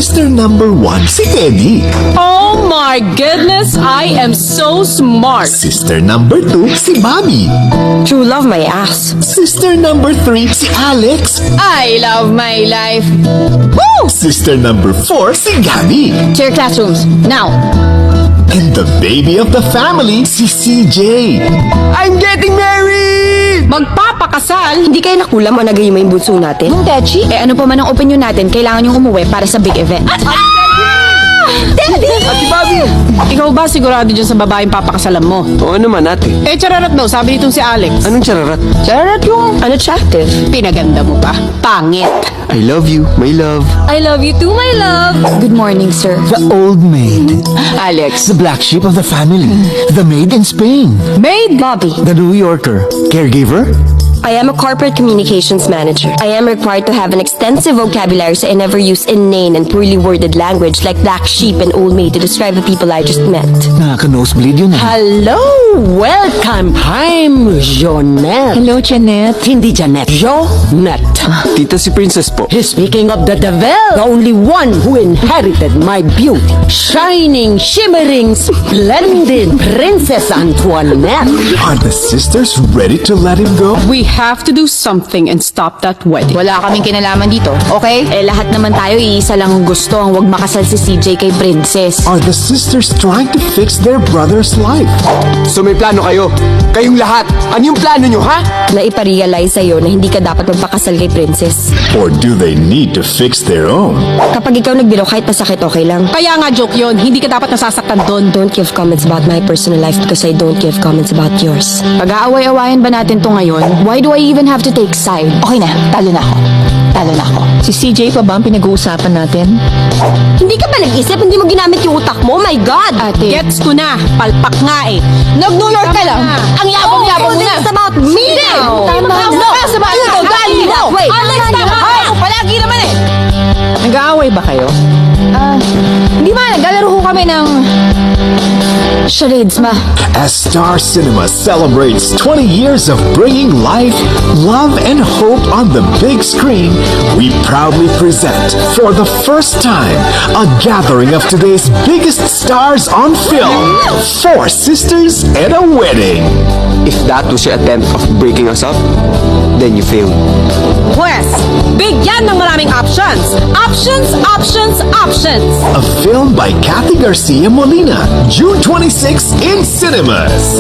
Sister number 1, si Eddie. Oh my goodness, I am so smart. Sister number 2, si Bobby. True love my ass. Sister number 3, si Alex. I love my life. Sister number 4, si Gabby. To your classrooms, now. And the baby of the family, si CJ. I'm getting married! Magpapakasal? Hindi kayo nakulam o nagayon mo yung bunso natin? Techi, ano pa man ang opinion natin, kailangan yung umuwi para sa big event. Daddy! Ate Bobby! Ikaw ba sigurado dyan sa babaeng papakasalan mo? Oo naman ate. Chararat daw, sabi nitong si Alex. Anong chararat? Chararat yung Unattractive. pinaganda mo pa. Pangit. I love you, my love. I love you too, my love. Good morning, sir. The old maid. Alex. The black sheep of the family. The maid in Spain. Maid. Bobby. The New Yorker. Caregiver. I am a corporate communications manager. I am required to have an extensive vocabulary so I never use inane and poorly worded language like black sheep and old maid to describe the people I just met. Nakaka-nosebleed yun Hello! Welcome! I'm Jonette. Hello, Janet. Hindi Janet. Jonette. Tita si Princess po. Speaking of the devil, the only one who inherited my beauty. Shining, shimmering, splendid Princess Antoinette. Are the sisters ready to let him go? We have to do something and stop that wedding. Wala kaming kinalaman dito, okay? Lahat naman tayo iisa lang ang gusto, ang wag makasal si CJ kay Princess. Are the sisters trying to fix their brother's life? So may plano kayo? Kayong lahat? Ano yung plano nyo, ha? Na iparealize sa'yo na hindi ka dapat magpakasal kay Princess. Or do they need to fix their own? Kapag ikaw nagbiro kahit masakit, okay lang. Kaya nga joke yon, hindi ka dapat nasasaktan doon. Don't give comments about my personal life because I don't give comments about yours. Pag-aaway-awayan ba natin to ngayon? Why do I even have to take side? Okay na, talo na ako. Talo na ako. Si CJ pa ba ang pinag-uusapan natin? Hindi ka ba nag-isip? Hindi mo ginamit yung utak mo? Oh my God! Ate, gets ko na. Palpak nga eh. Nag-New York ka lang. Ang yabang-yabang mo this na. is about me now! Tama na. No, Sa bahay you mo, don't galing do mo. that. Wait, Alex, tama ka. Palagi naman eh. Nag-aaway ba kayo? Hindi ba, naglalaro ko kami ng... charades, ma. As Star Cinema celebrates 20 years of bringing life, love, and hope on the big screen, we proudly present, for the first time, a gathering of today's biggest stars on film, Four Sisters and a Wedding. If that was your attempt of breaking us up, then you failed. Pwes, bigyan ng maraming options. Options, options, options. A film by Kathy Garcia Molina, June 26 in cinemas.